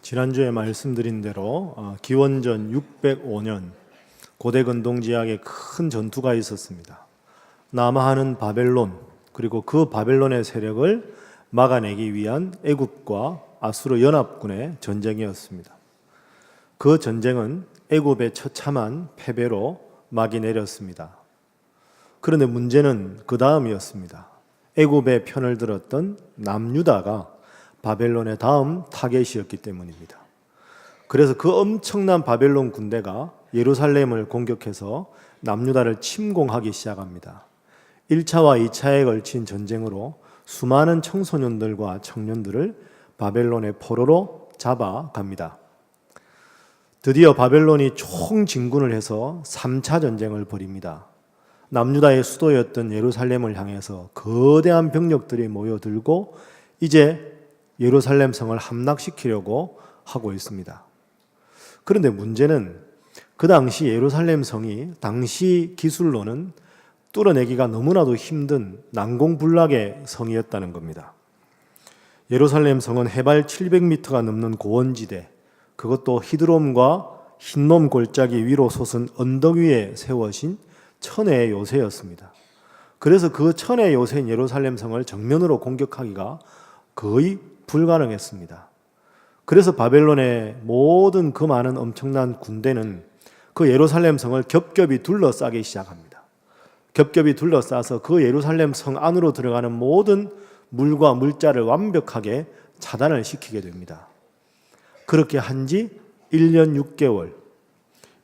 지난주에 말씀드린 대로 기원전 605년 고대 근동 지역에 큰 전투가 있었습니다. 남하하는 바벨론, 그리고 그 바벨론의 세력을 막아내기 위한 애굽과 아수르 연합군의 전쟁이었습니다. 그 전쟁은 애굽의 처참한 패배로 막이 내렸습니다. 그런데 문제는 그 다음이었습니다. 애굽의 편을 들었던 남유다가 바벨론의 다음 타겟이었기 때문입니다. 그래서 그 엄청난 바벨론 군대가 예루살렘을 공격해서 남유다를 침공하기 시작합니다. 1차와 2차에 걸친 전쟁으로 수많은 청소년들과 청년들을 바벨론의 포로로 잡아갑니다. 드디어 바벨론이 총진군을 해서 3차 전쟁을 벌입니다. 남유다의 수도였던 예루살렘을 향해서 거대한 병력들이 모여들고 이제 예루살렘 성을 함락시키려고 하고 있습니다. 그런데 문제는 그 당시 예루살렘 성이 당시 기술로는 뚫어내기가 너무나도 힘든 난공불락의 성이었다는 겁니다. 예루살렘 성은 해발 700m가 넘는 고원지대, 그것도 히드롬과 흰놈 골짜기 위로 솟은 언덕 위에 세워진 천의 요새였습니다. 그래서 그 천의 요새인 예루살렘 성을 정면으로 공격하기가 거의 불가능했습니다. 그래서 바벨론의 모든 그 많은 엄청난 군대는 그 예루살렘 성을 겹겹이 둘러싸기 시작합니다. 겹겹이 둘러싸서 그 예루살렘 성 안으로 들어가는 모든 물과 물자를 완벽하게 차단을 시키게 됩니다. 그렇게 한 지 1년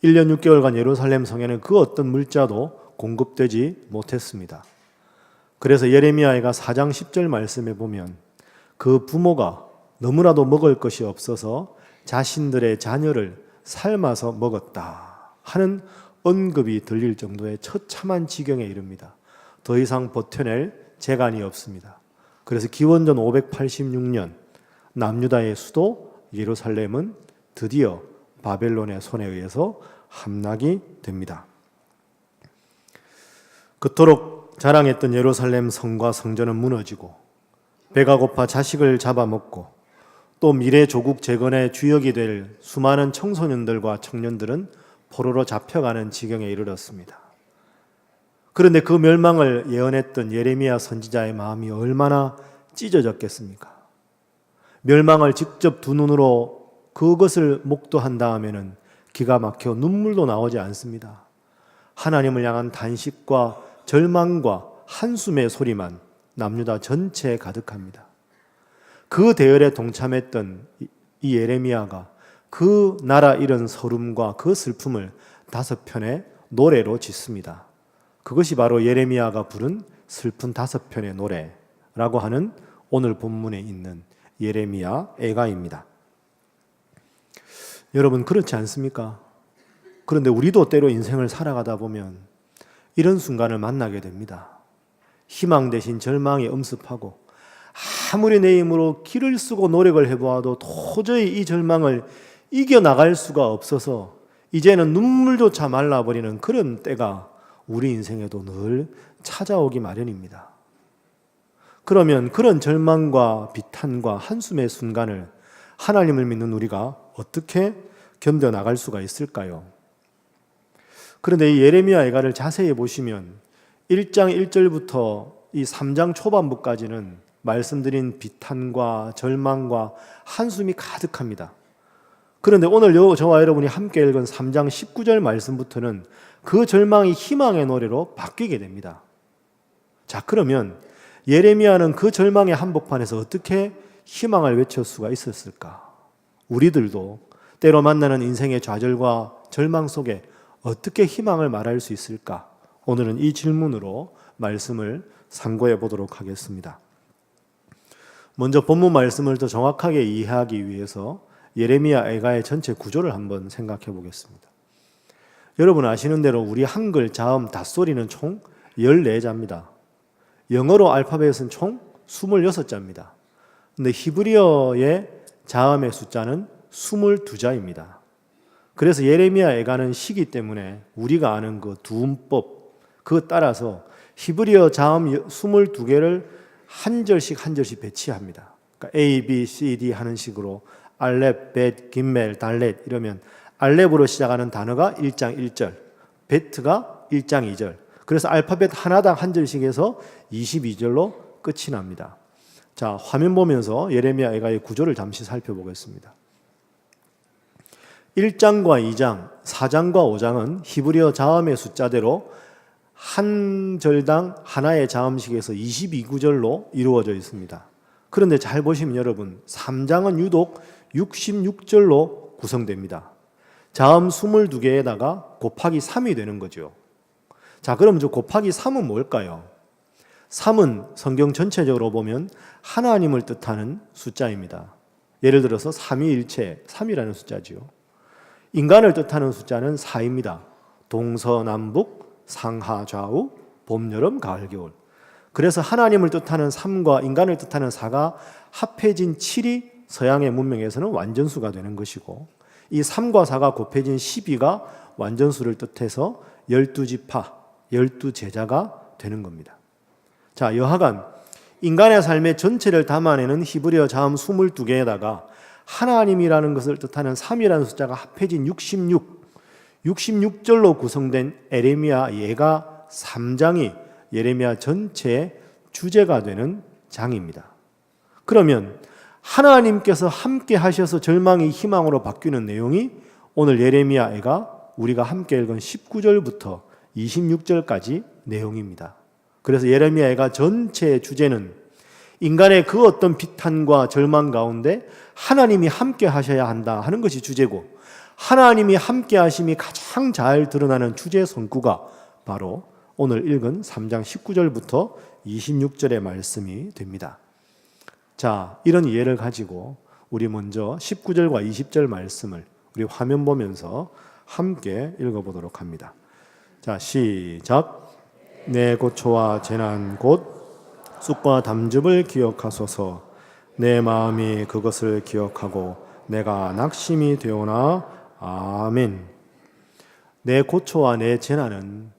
6개월간 예루살렘 성에는 그 어떤 물자도 공급되지 못했습니다. 그래서 예레미야가 4장 10절 말씀에 보면 그 부모가 너무나도 먹을 것이 없어서 자신들의 자녀를 삶아서 먹었다 하는 언급이 들릴 정도의 처참한 지경에 이릅니다. 더 이상 버텨낼 재간이 없습니다. 그래서 기원전 586년 남유다의 수도 예루살렘은 드디어 바벨론의 손에 의해서 함락이 됩니다. 그토록 자랑했던 예루살렘 성과 성전은 무너지고 배가 고파 자식을 잡아먹고 또 미래 조국 재건의 주역이 될 수많은 청소년들과 청년들은 포로로 잡혀가는 지경에 이르렀습니다. 그런데 그 멸망을 예언했던 예레미야 선지자의 마음이 얼마나 찢어졌겠습니까? 멸망을 직접 두 눈으로 그것을 목도한 다음에는 기가 막혀 눈물도 나오지 않습니다. 하나님을 향한 단식과 절망과 한숨의 소리만 남유다 전체에 가득합니다. 그 대열에 동참했던 이 예레미야가 그 나라 잃은 서름과 그 슬픔을 5편의 노래로 짓습니다. 그것이 바로 예레미야가 부른 슬픈 5편의 노래라고 하는 오늘 본문에 있는 예레미야 애가입니다. 여러분, 그렇지 않습니까? 그런데 우리도 때로 인생을 살아가다 보면 이런 순간을 만나게 됩니다. 희망 대신 절망이 엄습하고 아무리 내 힘으로 기를 쓰고 노력을 해보아도 도저히 이 절망을 이겨나갈 수가 없어서 이제는 눈물조차 말라버리는 그런 때가 우리 인생에도 늘 찾아오기 마련입니다. 그러면 그런 절망과 비탄과 한숨의 순간을 하나님을 믿는 우리가 어떻게 견뎌나갈 수가 있을까요? 그런데 이 예레미야 애가를 자세히 보시면 1장 1절부터 이 3장 초반부까지는 말씀드린 비탄과 절망과 한숨이 가득합니다. 그런데 오늘 저와 여러분이 함께 읽은 3장 19절 말씀부터는 그 절망이 희망의 노래로 바뀌게 됩니다. 자, 그러면 예레미야는 그 절망의 한복판에서 어떻게 희망을 외칠 수가 있었을까? 우리들도 때로 만나는 인생의 좌절과 절망 속에 어떻게 희망을 말할 수 있을까? 오늘은 이 질문으로 말씀을 상고해 보도록 하겠습니다. 먼저 본문 말씀을 더 정확하게 이해하기 위해서 예레미야 애가의 전체 구조를 한번 생각해 보겠습니다. 여러분 아시는 대로 우리 한글 자음 닷소리는 총 14자입니다. 영어로 알파벳은 총 26자입니다. 근데 히브리어의 자음의 숫자는 22자입니다. 그래서 예레미야 애가는 시기 때문에 우리가 아는 그 두음법, 그거 따라서 히브리어 자음 22개를 한 절씩 배치합니다. 그러니까 A, B, C, D 하는 식으로 알렙, 벳, 김멜, 달렛 이러면 알렙으로 시작하는 단어가 1장 1절, 베트가 1장 2절. 그래서 알파벳 하나당 한 절씩 해서 22절로 끝이 납니다. 자, 화면 보면서 예레미야 애가의 구조를 잠시 살펴보겠습니다. 1장과 2장, 4장과 5장은 히브리어 자음의 숫자대로 한 절당 하나의 자음식에서 22구절로 이루어져 있습니다. 그런데 잘 보시면 여러분 3장은 유독 66절로 구성됩니다. 자음 22개에다가 곱하기 3이 되는 거죠. 자, 그럼 저 곱하기 3은 뭘까요? 3은 성경 전체적으로 보면 하나님을 뜻하는 숫자입니다. 예를 들어서 삼위일체 3이라는 숫자지요. 인간을 뜻하는 숫자는 4입니다. 동서남북 상하 좌우 봄 여름 가을 겨울. 그래서 하나님을 뜻하는 3과 인간을 뜻하는 4가 합해진 7이 서양의 문명에서는 완전수가 되는 것이고, 이 3과 4가 곱해진 12가 완전수를 뜻해서 12지파, 12제자가 되는 겁니다. 자, 여하간 인간의 삶의 전체를 담아내는 히브리어 자음 22개에다가 하나님이라는 것을 뜻하는 3이라는 숫자가 합해진 66절로 구성된 예레미야 예가 3장이 예레미야 전체의 주제가 되는 장입니다. 그러면 하나님께서 함께 하셔서 절망이 희망으로 바뀌는 내용이 오늘 예레미야 예가 우리가 함께 읽은 19절부터 26절까지 내용입니다. 그래서 예레미야 예가 전체의 주제는 인간의 그 어떤 비탄과 절망 가운데 하나님이 함께 하셔야 한다 하는 것이 주제고, 하나님이 함께 하심이 가장 잘 드러나는 주제 성구가 바로 오늘 읽은 3장 19절부터 26절의 말씀이 됩니다. 자, 이런 이해를 가지고 우리 먼저 19절과 20절 말씀을 우리 화면 보면서 함께 읽어보도록 합니다. 자, 시작. 내 고초와 재난 곧 쑥과 담즙을 기억하소서. 내 마음이 그것을 기억하고 내가 낙심이 되오나. 아멘. 내 고초와 내 재난은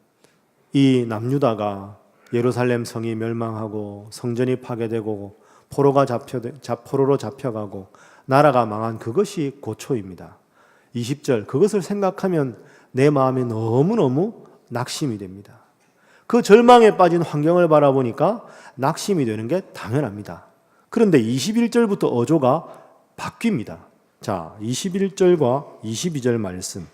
이 남유다가 예루살렘 성이 멸망하고 성전이 파괴되고 포로로 잡혀가고 나라가 망한 그것이 고초입니다. 20절, 그것을 생각하면 내 마음이 너무너무 낙심이 됩니다. 그 절망에 빠진 환경을 바라보니까 낙심이 되는 게 당연합니다. 그런데 21절부터 어조가 바뀝니다. 자, 21절과 22절 말씀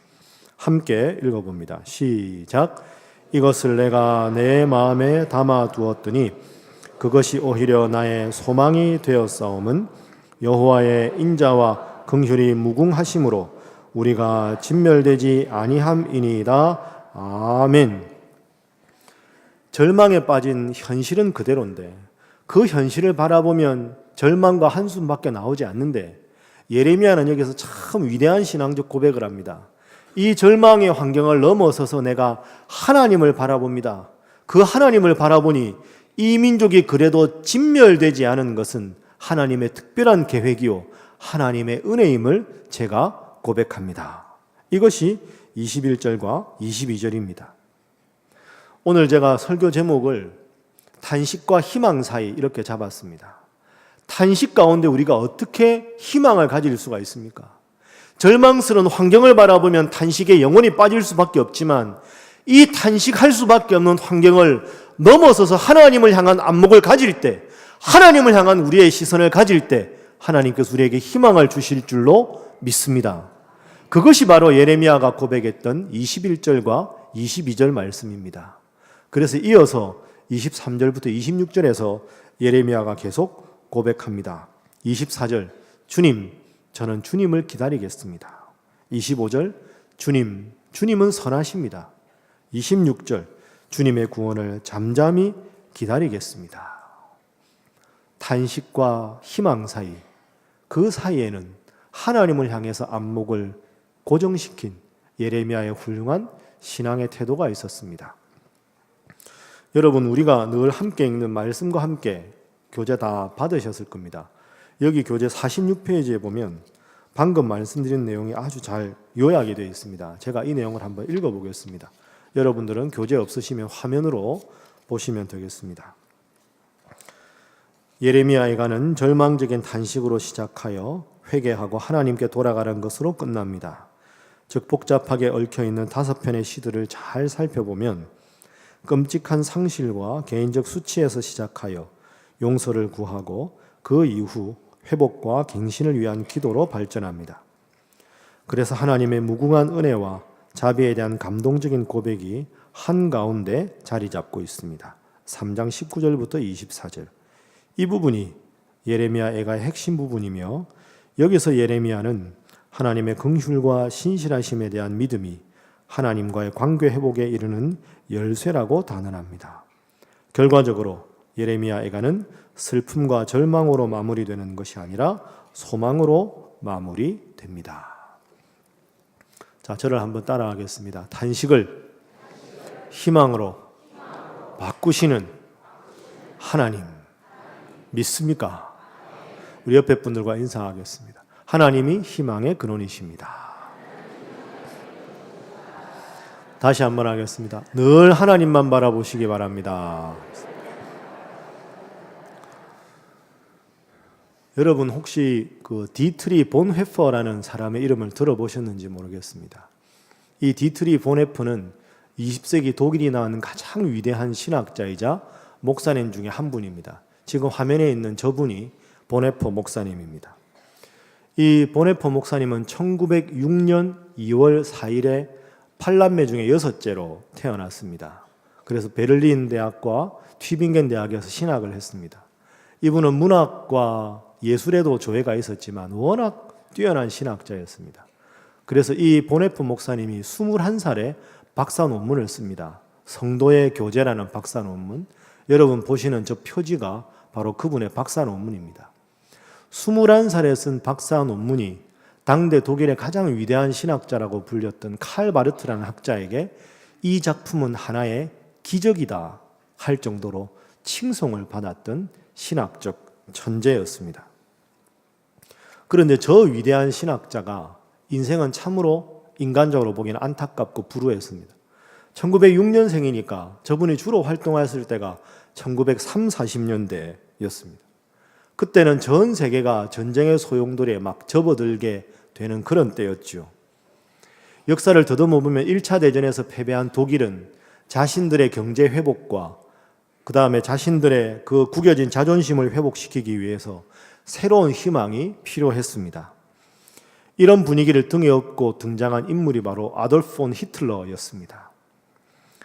함께 읽어봅니다. 시작. 이것을 내가 내 마음에 담아 두었더니 그것이 오히려 나의 소망이 되었사옴은 여호와의 인자와 긍휼이 무궁하심으로 우리가 진멸되지 아니함이니이다. 아멘. 절망에 빠진 현실은 그대로인데 그 현실을 바라보면 절망과 한숨밖에 나오지 않는데, 예레미야는 여기서 참 위대한 신앙적 고백을 합니다. 이 절망의 환경을 넘어서서 내가 하나님을 바라봅니다. 그 하나님을 바라보니 이 민족이 그래도 진멸되지 않은 것은 하나님의 특별한 계획이요 하나님의 은혜임을 제가 고백합니다. 이것이 21절과 22절입니다. 오늘 제가 설교 제목을 탄식과 희망 사이 이렇게 잡았습니다. 탄식 가운데 우리가 어떻게 희망을 가질 수가 있습니까? 절망스러운 환경을 바라보면 탄식에 영혼이 빠질 수밖에 없지만 이 탄식할 수밖에 없는 환경을 넘어서서 하나님을 향한 안목을 가질 때, 하나님을 향한 우리의 시선을 가질 때 하나님께서 우리에게 희망을 주실 줄로 믿습니다. 그것이 바로 예레미야가 고백했던 21절과 22절 말씀입니다. 그래서 이어서 23절부터 26절에서 예레미야가 계속 고백합니다. 24절, 주님, 저는 주님을 기다리겠습니다. 25절, 주님은 선하십니다. 26절, 주님의 구원을 잠잠히 기다리겠습니다. 탄식과 희망 사이, 그 사이에는 하나님을 향해서 안목을 고정시킨 예레미야의 훌륭한 신앙의 태도가 있었습니다. 여러분, 우리가 늘 함께 읽는 말씀과 함께 교재 다 받으셨을 겁니다. 여기 교재 46페이지에 보면 방금 말씀드린 내용이 아주 잘 요약이 되어 있습니다. 제가 이 내용을 한번 읽어보겠습니다. 여러분들은 교재 없으시면 화면으로 보시면 되겠습니다. 예레미야 예가는 절망적인 탄식으로 시작하여 회개하고 하나님께 돌아가는 것으로 끝납니다. 즉 복잡하게 얽혀있는 5편의 시들을 잘 살펴보면 끔찍한 상실과 개인적 수치에서 시작하여 용서를 구하고 그 이후 회복과 갱신을 위한 기도로 발전합니다. 그래서 하나님의 무궁한 은혜와 자비에 대한 감동적인 고백이 한가운데 자리 잡고 있습니다. 3장 19절부터 24절. 이 부분이 예레미야 애가의 핵심 부분이며 여기서 예레미야는 하나님의 긍휼과 신실하심에 대한 믿음이 하나님과의 관계 회복에 이르는 열쇠라고 단언합니다. 결과적으로 예레미야 애가는 슬픔과 절망으로 마무리되는 것이 아니라 소망으로 마무리됩니다. 자, 저를 한번 따라하겠습니다. 탄식을 희망으로 바꾸시는 하나님 믿습니까? 우리 옆에 분들과 인사하겠습니다. 하나님이 희망의 근원이십니다. 다시 한번 하겠습니다. 늘 하나님만 바라보시기 바랍니다. 여러분 혹시 그 디트리 본헤퍼라는 사람의 이름을 들어보셨는지 모르겠습니다. 이 디트리 본헤퍼는 20세기 독일이 낳은 가장 위대한 신학자이자 목사님 중에 한 분입니다. 지금 화면에 있는 저분이 본헤퍼 목사님입니다. 이 본헤퍼 목사님은 1906년 2월 4일에 8남매 중에 6째로 태어났습니다. 그래서 베를린 대학과 튜빙겐 대학에서 신학을 했습니다. 이분은 문학과 예술에도 조예가 있었지만 워낙 뛰어난 신학자였습니다. 그래서 이 본헤퍼 목사님이 21살에 박사 논문을 씁니다. 성도의 교제라는 박사 논문. 여러분 보시는 저 표지가 바로 그분의 박사 논문입니다. 21살에 쓴 박사 논문이 당대 독일의 가장 위대한 신학자라고 불렸던 칼 바르트라는 학자에게 이 작품은 하나의 기적이다 할 정도로 칭송을 받았던 신학적 천재였습니다. 그런데 저 위대한 신학자가 인생은 참으로 인간적으로 보기에는 안타깝고 불우했습니다. 1906년생이니까 저분이 주로 활동했을 때가 1930, 40년대였습니다. 그때는 전 세계가 전쟁의 소용돌이에 막 접어들게 되는 그런 때였죠. 역사를 더듬어보면 1차 대전에서 패배한 독일은 자신들의 경제 회복과 그 다음에 자신들의 그 구겨진 자존심을 회복시키기 위해서 새로운 희망이 필요했습니다. 이런 분위기를 등에 업고 등장한 인물이 바로 아돌프 폰 히틀러였습니다.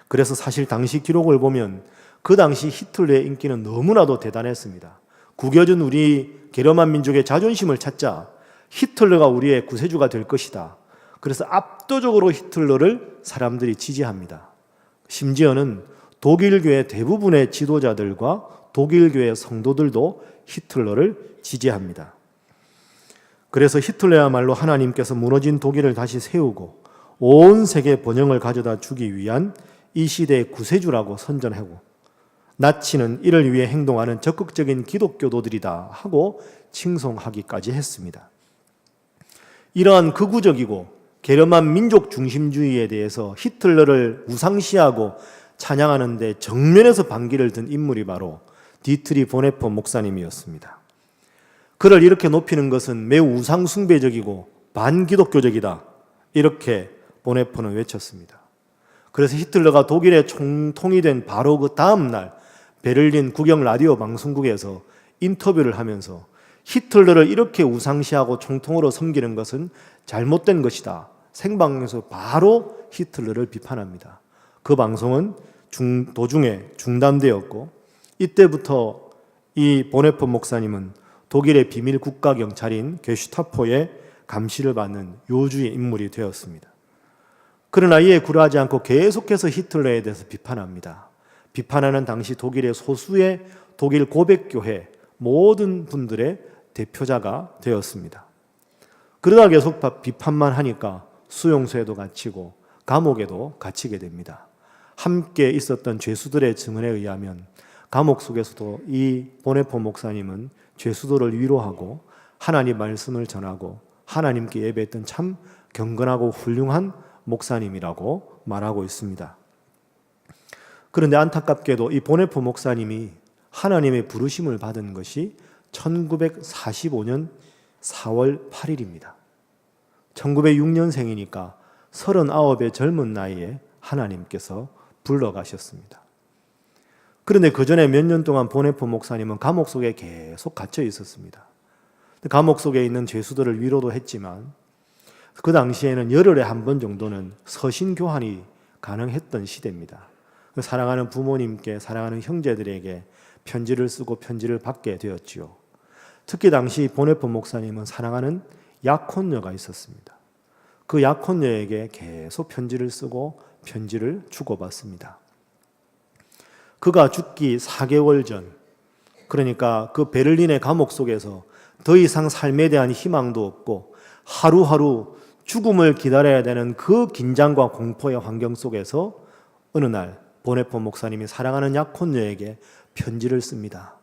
그래서 사실 당시 기록을 보면 그 당시 히틀러의 인기는 너무나도 대단했습니다. 구겨진 우리 게르만 민족의 자존심을 찾자. 히틀러가 우리의 구세주가 될 것이다. 그래서 압도적으로 히틀러를 사람들이 지지합니다. 심지어는 독일교회 대부분의 지도자들과 독일교회 성도들도 히틀러를 지지합니다. 그래서 히틀러야말로 하나님께서 무너진 독일을 다시 세우고 온 세계 번영을 가져다 주기 위한 이 시대의 구세주라고 선전하고 나치는 이를 위해 행동하는 적극적인 기독교도들이다 하고 칭송하기까지 했습니다. 이러한 극우적이고 게르만 민족 중심주의에 대해서 히틀러를 우상시하고 찬양하는 데 정면에서 반기를 든 인물이 바로 디트리 본헤퍼 목사님이었습니다. 그를 이렇게 높이는 것은 매우 우상숭배적이고 반기독교적이다. 이렇게 본헤퍼는 외쳤습니다. 그래서 히틀러가 독일의 총통이 된 바로 그 다음 날 베를린 국영 라디오 방송국에서 인터뷰를 하면서 히틀러를 이렇게 우상시하고 총통으로 섬기는 것은 잘못된 것이다. 생방송에서 바로 히틀러를 비판합니다. 그 방송은 도중에 중단되었고 이때부터 이 본헤퍼 목사님은 독일의 비밀 국가 경찰인 게슈타포의 감시를 받는 요주의 인물이 되었습니다. 그러나 이에 굴하지 않고 계속해서 히틀러에 대해서 비판합니다. 비판하는 당시 독일의 소수의 독일 고백교회 모든 분들의 대표자가 되었습니다. 그러다 계속 비판만 하니까 수용소에도 갇히고 감옥에도 갇히게 됩니다. 함께 있었던 죄수들의 증언에 의하면 감옥 속에서도 이 본헤퍼 목사님은 죄수들을 위로하고 하나님 말씀을 전하고 하나님께 예배했던 참 경건하고 훌륭한 목사님이라고 말하고 있습니다. 그런데 안타깝게도 이 본헤퍼 목사님이 하나님의 부르심을 받은 것이 1945년 4월 8일입니다. 1906년생이니까 39의 젊은 나이에 하나님께서 불러가셨습니다. 그런데 그 전에 몇 년 동안 보네포 목사님은 감옥 속에 계속 갇혀 있었습니다. 감옥 속에 있는 죄수들을 위로도 했지만 그 당시에는 열흘에 한 번 정도는 서신 교환이 가능했던 시대입니다. 사랑하는 부모님께, 사랑하는 형제들에게 편지를 쓰고 편지를 받게 되었지요. 특히 당시 보네포 목사님은 사랑하는 약혼녀가 있었습니다. 그 약혼녀에게 계속 편지를 쓰고 편지를 주고받습니다. 그가 죽기 4개월 전, 그러니까 그 베를린의 감옥 속에서 더 이상 삶에 대한 희망도 없고 하루하루 죽음을 기다려야 되는 그 긴장과 공포의 환경 속에서 어느 날 보네포 목사님이 사랑하는 약혼녀에게 편지를 씁니다.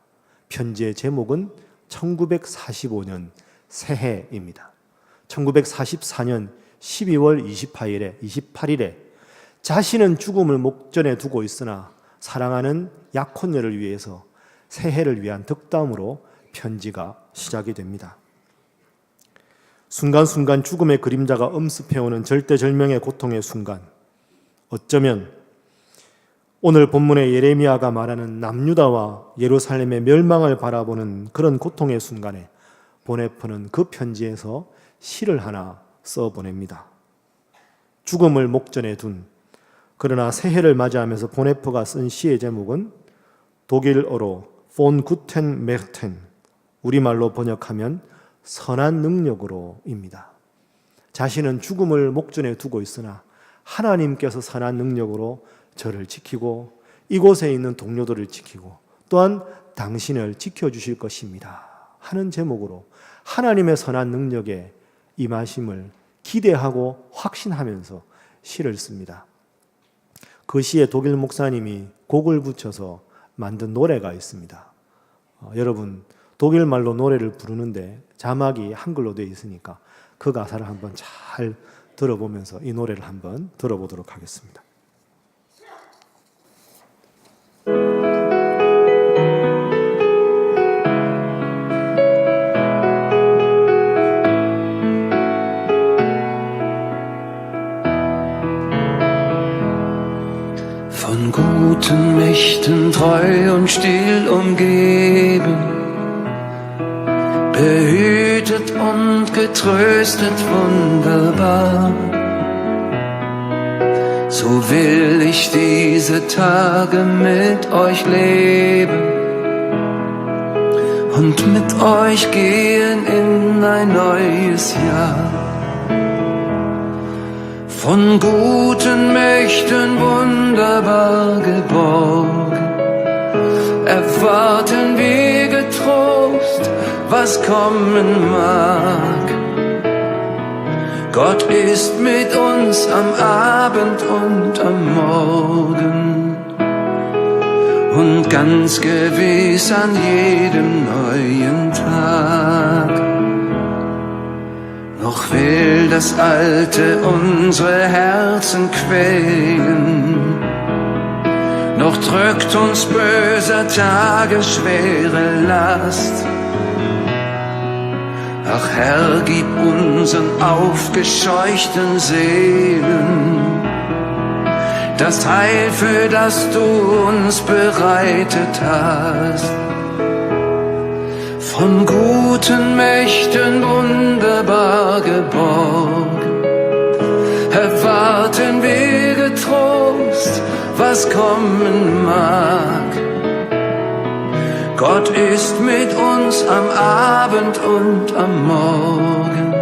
편지의 제목은 1945년 새해입니다. 1944년 12월 28일에 자신은 죽음을 목전에 두고 있으나 사랑하는 약혼녀를 위해서 새해를 위한 덕담으로 편지가 시작이 됩니다. 순간순간 죽음의 그림자가 엄습해오는 절대절명의 고통의 순간, 어쩌면 오늘 본문의 예레미야가 말하는 남유다와 예루살렘의 멸망을 바라보는 그런 고통의 순간에 보네포는 그 편지에서 시를 하나 써보냅니다. 죽음을 목전에 둔, 그러나 새해를 맞이하면서 보네포가 쓴 시의 제목은 독일어로 von guten Mächten, 우리말로 번역하면 선한 능력으로입니다. 자신은 죽음을 목전에 두고 있으나 하나님께서 선한 능력으로 저를 지키고 이곳에 있는 동료들을 지키고 또한 당신을 지켜주실 것입니다 하는 제목으로 하나님의 선한 능력에 임하심을 기대하고 확신하면서 시를 씁니다. 그 시에 독일 목사님이 곡을 붙여서 만든 노래가 있습니다. 여러분 독일 말로 노래를 부르는데 자막이 한글로 되어 있으니까 그 가사를 한번 잘 들어보면서 이 노래를 한번 들어보도록 하겠습니다. Von guten Mächten treu und still umgeben, behütet und getröstet wunderbar. So will ich diese Tage mit euch leben und mit euch gehen in ein neues Jahr. Von guten Mächten wunderbar geborgen, erwarten wir getrost, was kommen mag. Gott ist mit uns am Abend und am Morgen und ganz gewiss an jedem neuen Tag. Noch will das Alte unsere Herzen quälen, noch drückt uns böser Tage schwere Last. Ach Herr, gib unseren aufgescheuchten Seelen das Heil, für das du uns bereitet hast. Von guten Mächten wunderbar geborgen, erwarten wir getrost, was kommen mag. Gott ist mit uns am Abend und am Morgen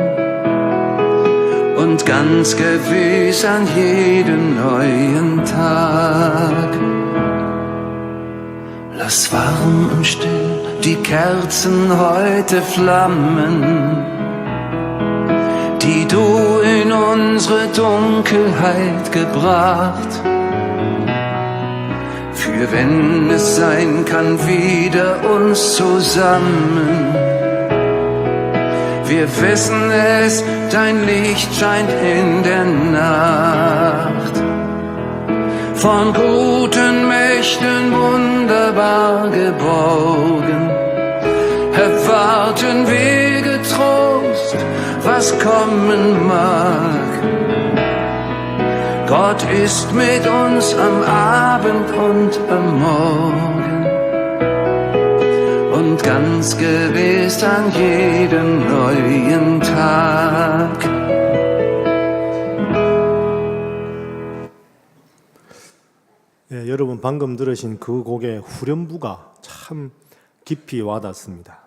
und ganz gewiss an jedem neuen Tag. Lass warm und still die Kerzen heute flammen, die du in unsere Dunkelheit gebracht. Für wenn es sein kann, wieder uns zusammen. Wir wissen es, dein Licht scheint in der Nacht. Von guten Mächten wunderbar geborgen, erwarten wir getrost, was kommen mag. Gott ist mit uns am Abend und am Morgen und ganz gewiss an jedem neuen Tag. 예, 여러분 방금 들으신 그 곡의 후렴부가 참 깊이 와닿습니다.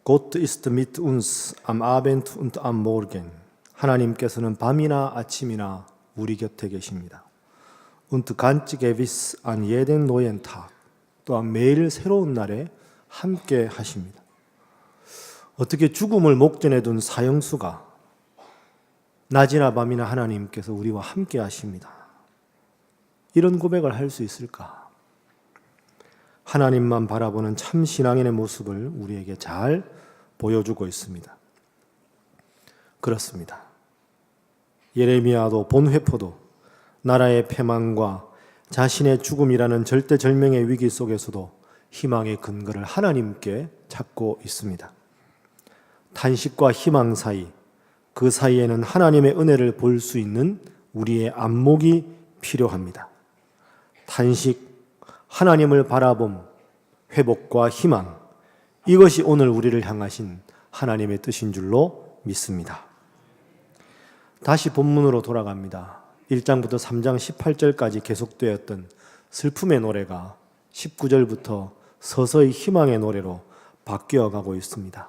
Gott ist mit uns am Abend und am Morgen. 하나님께서는 밤이나 아침이나 우리 곁에 계십니다. Und ganz gewiss an jeden neuen Tag. 또한 매일 새로운 날에 함께 하십니다. 어떻게 죽음을 목전에 둔 사형수가 낮이나 밤이나 하나님께서 우리와 함께 하십니다. 이런 고백을 할 수 있을까? 하나님만 바라보는 참 신앙인의 모습을 우리에게 잘 보여주고 있습니다. 그렇습니다. 예레미야도 본회포도 나라의 패망과 자신의 죽음이라는 절대절명의 위기 속에서도 희망의 근거를 하나님께 찾고 있습니다. 탄식과 희망 사이, 그 사이에는 하나님의 은혜를 볼 수 있는 우리의 안목이 필요합니다. 탄식, 하나님을 바라봄, 회복과 희망, 이것이 오늘 우리를 향하신 하나님의 뜻인 줄로 믿습니다. 다시 본문으로 돌아갑니다. 1장부터 3장 18절까지 계속되었던 슬픔의 노래가 19절부터 서서히 희망의 노래로 바뀌어가고 있습니다.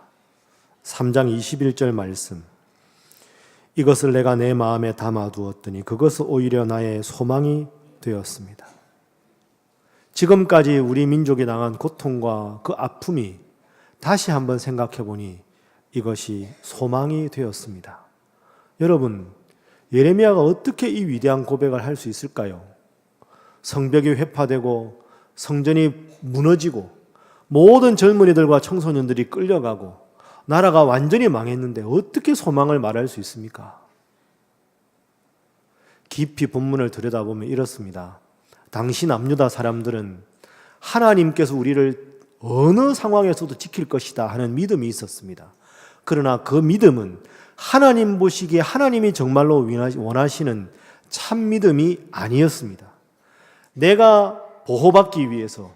3장 21절 말씀, 이것을 내가 내 마음에 담아두었더니 그것은 오히려 나의 소망이 되었습니다. 지금까지 우리 민족이 당한 고통과 그 아픔이 다시 한번 생각해 보니 이것이 소망이 되었습니다. 여러분, 예레미야가 어떻게 이 위대한 고백을 할 수 있을까요? 성벽이 회파되고 성전이 무너지고 모든 젊은이들과 청소년들이 끌려가고 나라가 완전히 망했는데 어떻게 소망을 말할 수 있습니까? 깊이 본문을 들여다보면 이렇습니다. 당시 남유다 사람들은 하나님께서 우리를 어느 상황에서도 지킬 것이다 하는 믿음이 있었습니다. 그러나 그 믿음은 하나님 보시기에 하나님이 정말로 원하시는 참 믿음이 아니었습니다. 내가 보호받기 위해서,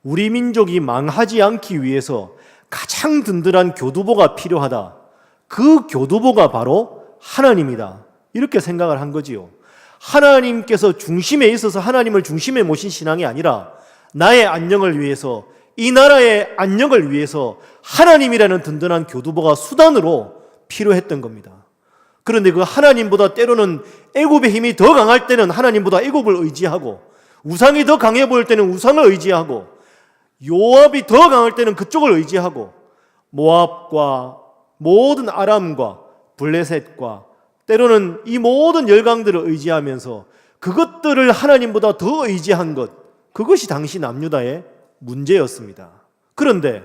우리 민족이 망하지 않기 위해서 가장 든든한 교두보가 필요하다. 그 교두보가 바로 하나님이다. 이렇게 생각을 한 거지요. 하나님께서 중심에 있어서 하나님을 중심에 모신 신앙이 아니라 나의 안녕을 위해서, 이 나라의 안녕을 위해서 하나님이라는 든든한 교두보가 수단으로 필요했던 겁니다. 그런데 그 하나님보다 때로는 애굽의 힘이 더 강할 때는 하나님보다 애굽을 의지하고, 우상이 더 강해 보일 때는 우상을 의지하고, 요압이 더 강할 때는 그쪽을 의지하고, 모압과 모든 아람과 블레셋과 때로는 이 모든 열강들을 의지하면서 그것들을 하나님보다 더 의지한 것, 그것이 당시 남유다의 문제였습니다. 그런데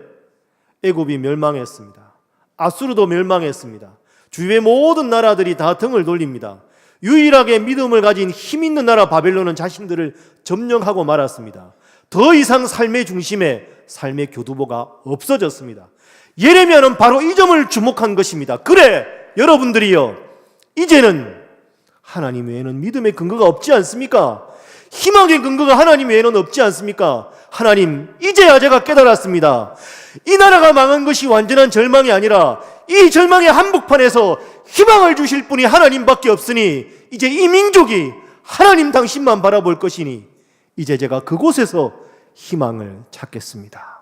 애굽이 멸망했습니다. 아수르도 멸망했습니다. 주위의 모든 나라들이 다 등을 돌립니다. 유일하게 믿음을 가진 힘 있는 나라 바벨론은 자신들을 점령하고 말았습니다. 더 이상 삶의 중심에 삶의 교두보가 없어졌습니다. 예레미야는 바로 이 점을 주목한 것입니다. 그래, 여러분들이요, 이제는 하나님 외에는 믿음의 근거가 없지 않습니까? 희망의 근거가 하나님 외에는 없지 않습니까? 하나님, 이제야 제가 깨달았습니다. 이 나라가 망한 것이 완전한 절망이 아니라 이 절망의 한복판에서 희망을 주실 분이 하나님밖에 없으니 이제 이 민족이 하나님 당신만 바라볼 것이니 이제 제가 그곳에서 희망을 찾겠습니다.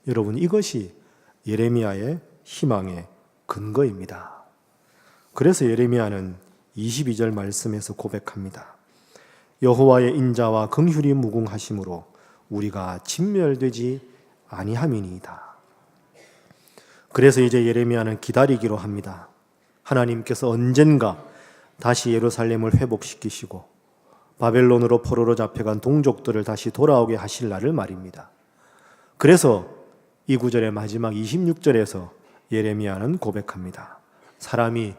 여러분, 이것이 예레미야의 희망의 근거입니다. 그래서 예레미야는 22절 말씀에서 고백합니다. 여호와의 인자와 긍휼이 무궁하심으로 우리가 진멸되지 아니함이니이다. 그래서 이제 예레미야는 기다리기로 합니다. 하나님께서 언젠가 다시 예루살렘을 회복시키시고 바벨론으로 포로로 잡혀간 동족들을 다시 돌아오게 하실 날을 말입니다. 그래서 이 구절의 마지막 26절에서 예레미야는 고백합니다. 사람이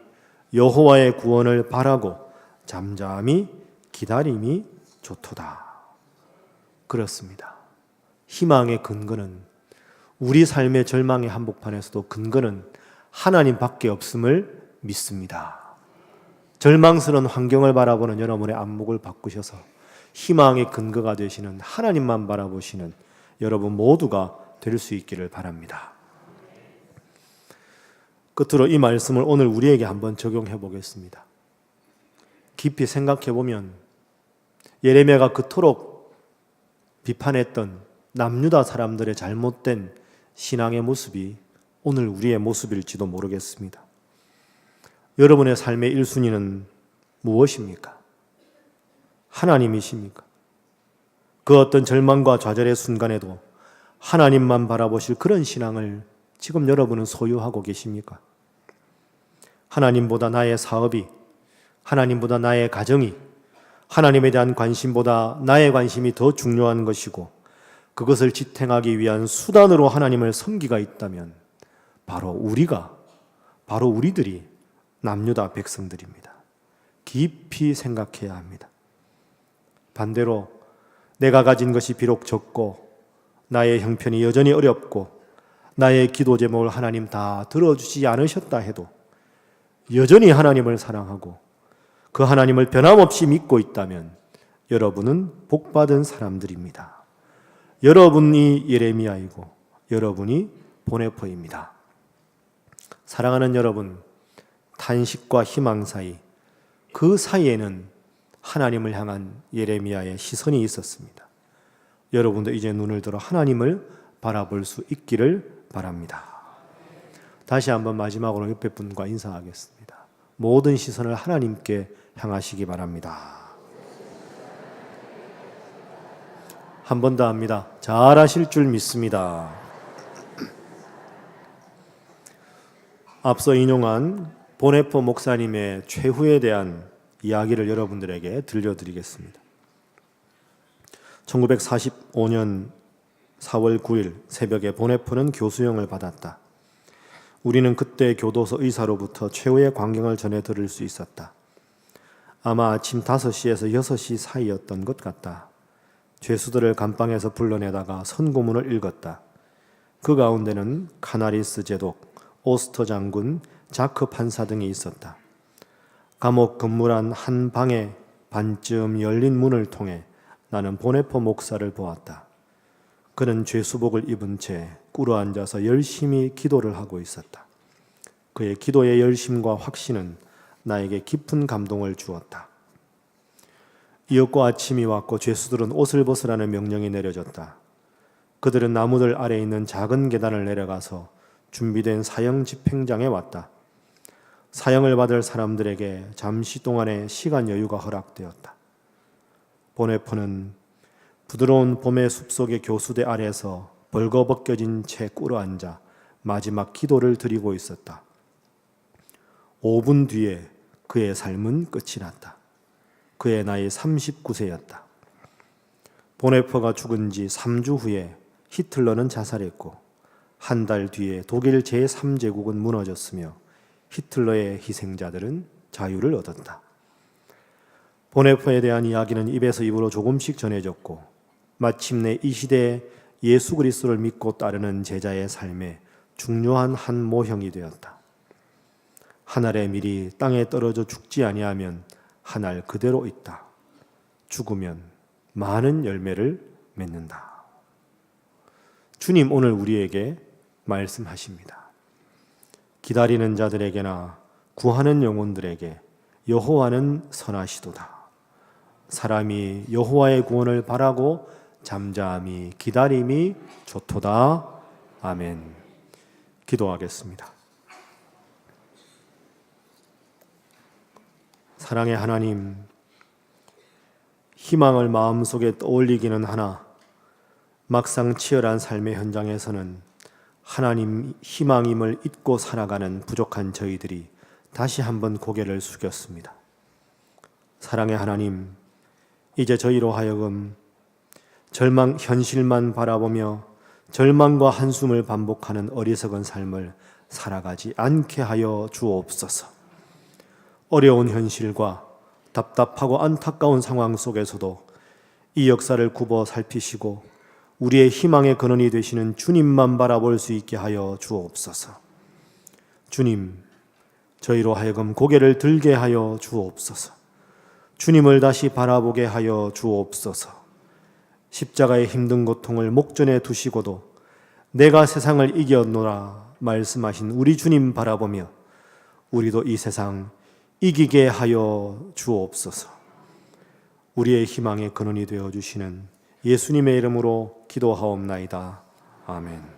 여호와의 구원을 바라고 잠잠히 기다림이 좋도다. 그렇습니다. 희망의 근거는, 우리 삶의 절망의 한복판에서도 근거는 하나님밖에 없음을 믿습니다. 절망스러운 환경을 바라보는 여러분의 안목을 바꾸셔서 희망의 근거가 되시는 하나님만 바라보시는 여러분 모두가 될 수 있기를 바랍니다. 끝으로 이 말씀을 오늘 우리에게 한번 적용해 보겠습니다. 깊이 생각해 보면 예레미야가 그토록 비판했던 남유다 사람들의 잘못된 신앙의 모습이 오늘 우리의 모습일지도 모르겠습니다. 여러분의 삶의 1순위는 무엇입니까? 하나님이십니까? 그 어떤 절망과 좌절의 순간에도 하나님만 바라보실 그런 신앙을 지금 여러분은 소유하고 계십니까? 하나님보다 나의 사업이, 하나님보다 나의 가정이, 하나님에 대한 관심보다 나의 관심이 더 중요한 것이고 그것을 지탱하기 위한 수단으로 하나님을 섬기가 있다면 바로 우리들이 남유다 백성들입니다. 깊이 생각해야 합니다. 반대로 내가 가진 것이 비록 적고 나의 형편이 여전히 어렵고 나의 기도 제목을 하나님 다 들어주지 않으셨다 해도 여전히 하나님을 사랑하고 그 하나님을 변함없이 믿고 있다면 여러분은 복받은 사람들입니다. 여러분이 예레미야이고 여러분이 보네포입니다. 사랑하는 여러분, 탄식과 희망 사이, 그 사이에는 하나님을 향한 예레미야의 시선이 있었습니다. 여러분도 이제 눈을 들어 하나님을 바라볼 수 있기를 바랍니다. 다시 한번 마지막으로 옆에 분과 인사하겠습니다. 모든 시선을 하나님께 향하시기 바랍니다. 한 번 더 합니다. 잘하실 줄 믿습니다. 앞서 인용한 보네포 목사님의 최후에 대한 이야기를 여러분들에게 들려드리겠습니다. 1945년 4월 9일 새벽에 보네포는 교수형을 받았다. 우리는 그때 교도소 의사로부터 최후의 광경을 전해 들을 수 있었다. 아마 아침 5시에서 6시 사이였던 것 같다. 죄수들을 감방에서 불러내다가 선고문을 읽었다. 그 가운데는 카나리스 제독, 오스터 장군, 자크 판사 등이 있었다. 감옥 건물안 한 방에 반쯤 열린 문을 통해 나는 보네포 목사를 보았다. 그는 죄수복을 입은 채 꿇어앉아서 열심히 기도를 하고 있었다. 그의 기도의 열심과 확신은 나에게 깊은 감동을 주었다. 이윽고 아침이 왔고 죄수들은 옷을 벗으라는 명령이 내려졌다. 그들은 나무들 아래에 있는 작은 계단을 내려가서 준비된 사형 집행장에 왔다. 사형을 받을 사람들에게 잠시 동안의 시간 여유가 허락되었다. 보네포는 부드러운 봄의 숲속의 교수대 아래에서 벌거벗겨진 채 꿇어앉아 마지막 기도를 드리고 있었다. 5분 뒤에 그의 삶은 끝이 났다. 그의 나이 39세였다. 보네포가 죽은 지 3주 후에 히틀러는 자살했고 한 달 뒤에 독일 제3제국은 무너졌으며 히틀러의 희생자들은 자유를 얻었다. 보네포에 대한 이야기는 입에서 입으로 조금씩 전해졌고 마침내 이 시대에 예수 그리스도를 믿고 따르는 제자의 삶에 중요한 한 모형이 되었다. 한 알의 밀이 땅에 떨어져 죽지 아니하면 한 알 그대로 있다. 죽으면 많은 열매를 맺는다. 주님 오늘 우리에게 말씀하십니다. 기다리는 자들에게나 구하는 영혼들에게 여호와는 선하시도다. 사람이 여호와의 구원을 바라고 잠잠히 기다림이 좋도다. 아멘. 기도하겠습니다. 사랑의 하나님, 희망을 마음속에 떠올리기는 하나 막상 치열한 삶의 현장에서는 하나님 희망임을 잊고 살아가는 부족한 저희들이 다시 한번 고개를 숙였습니다. 사랑의 하나님, 이제 저희로 하여금 현실만 바라보며 절망과 한숨을 반복하는 어리석은 삶을 살아가지 않게 하여 주옵소서. 어려운 현실과 답답하고 안타까운 상황 속에서도 이 역사를 굽어 살피시고 우리의 희망의 근원이 되시는 주님만 바라볼 수 있게 하여 주옵소서. 주님, 저희로 하여금 고개를 들게 하여 주옵소서. 주님을 다시 바라보게 하여 주옵소서. 십자가의 힘든 고통을 목전에 두시고도 내가 세상을 이겼노라 말씀하신 우리 주님 바라보며 우리도 이 세상 이기게 하여 주옵소서. 우리의 희망의 근원이 되어 주시는 예수님의 이름으로 기도하옵나이다. 아멘.